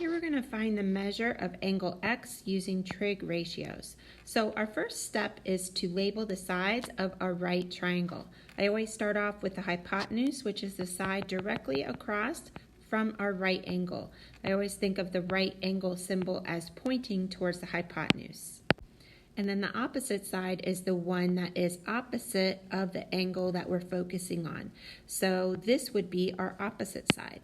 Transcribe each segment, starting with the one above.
Here we're going to find the measure of angle x using trig ratios. So our first step is to label the sides of our right triangle. I always start off with the hypotenuse, which is the side directly across from our right angle. I always think of the right angle symbol as pointing towards the hypotenuse. And then the opposite side is the one that is opposite of the angle that we're focusing on. So this would be our opposite side.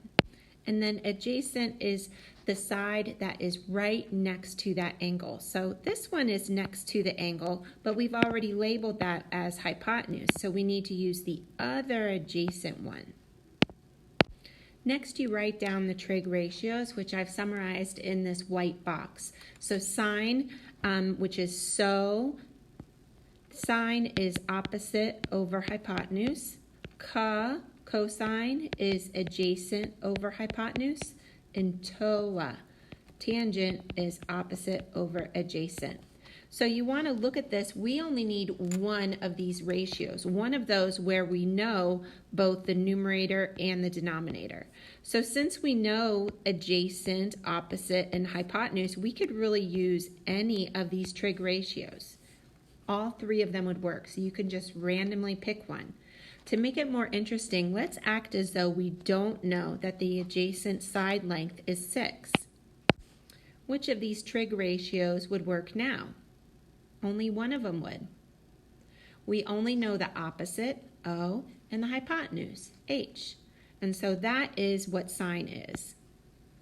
And then adjacent is the side that is right next to that angle. So this one is next to the angle, but we've already labeled that as hypotenuse, so we need to use the other adjacent one. Next, you write down the trig ratios, which I've summarized in this white box. So sine, which is sine is opposite over hypotenuse. Cosine is adjacent over hypotenuse, and tangent is opposite over adjacent. So you want to look at this. We only need one of these ratios, one of those where we know both the numerator and the denominator. So since we know adjacent, opposite, and hypotenuse, we could really use any of these trig ratios. All three of them would work, so you can just randomly pick one. To make it more interesting, let's act as though we don't know that the adjacent side length is 6. Which of these trig ratios would work now? Only one of them would. We only know the opposite, O, and the hypotenuse, H. And so that is what sine is,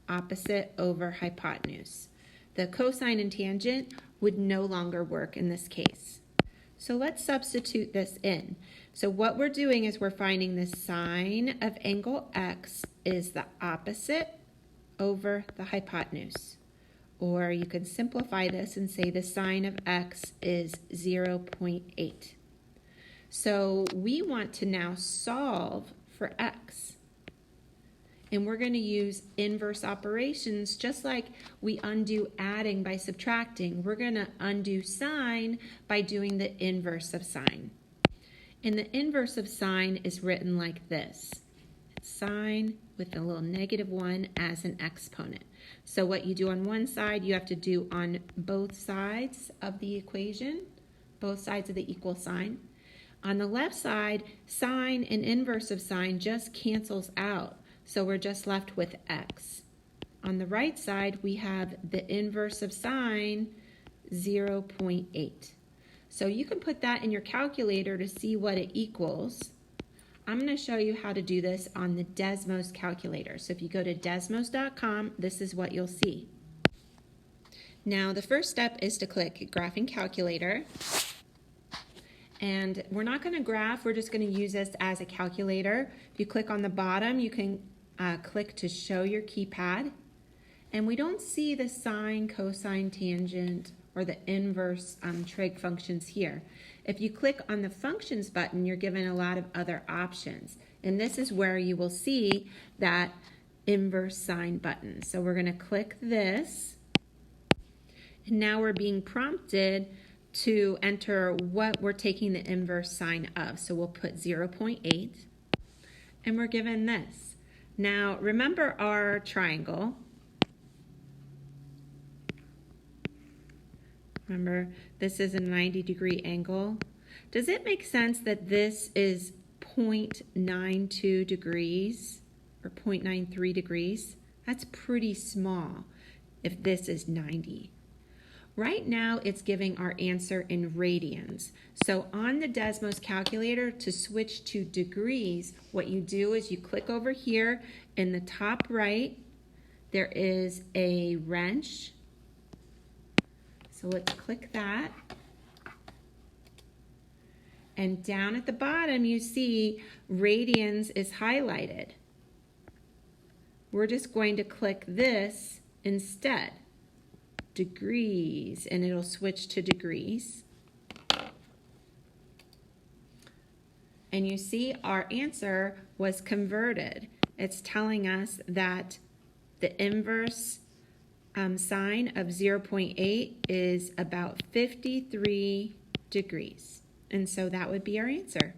opposite over hypotenuse. The cosine and tangent would no longer work in this case. So let's substitute this in. So what we're doing is we're finding the sine of angle x is the opposite over the hypotenuse. Or you can simplify this and say the sine of x is 0.8. So we want to now solve for x. And we're going to use inverse operations just like we undo adding by subtracting. We're going to undo sine by doing the inverse of sine. And the inverse of sine is written like this. It's sine with a little -1 as an exponent. So what you do on one side, you have to do on both sides of the equation, both sides of the equal sign. On the left side, sine and inverse of sine just cancels out. So we're just left with x. On the right side, we have the inverse of sine, 0.8. So you can put that in your calculator to see what it equals. I'm going to show you how to do this on the Desmos Calculator. So if you go to desmos.com, this is what you'll see. Now the first step is to click Graphing Calculator. And we're not going to graph, we're just going to use this as a calculator. If you click on the bottom, you can click to show your keypad. And we don't see the sine, cosine, tangent, or the inverse trig functions here. If you click on the functions button, you're given a lot of other options. And this is where you will see that inverse sine button. So we're going to click this. And now we're being prompted to enter what we're taking the inverse sine of. So we'll put 0.8. And we're given this. Now remember our triangle. Remember, this is a 90-degree angle. Does it make sense that this is 0.92 degrees or 0.93 degrees? That's pretty small if this is 90. Right now, it's giving our answer in radians. So on the Desmos Calculator, to switch to degrees, what you do is you click over here in the top right. There is a wrench. So let's click that. And down at the bottom, you see radians is highlighted. We're just going to click this instead. Degrees, and it'll switch to degrees. And you see our answer was converted. It's telling us that the inverse sine of 0.8 is about 53 degrees. And so that would be our answer.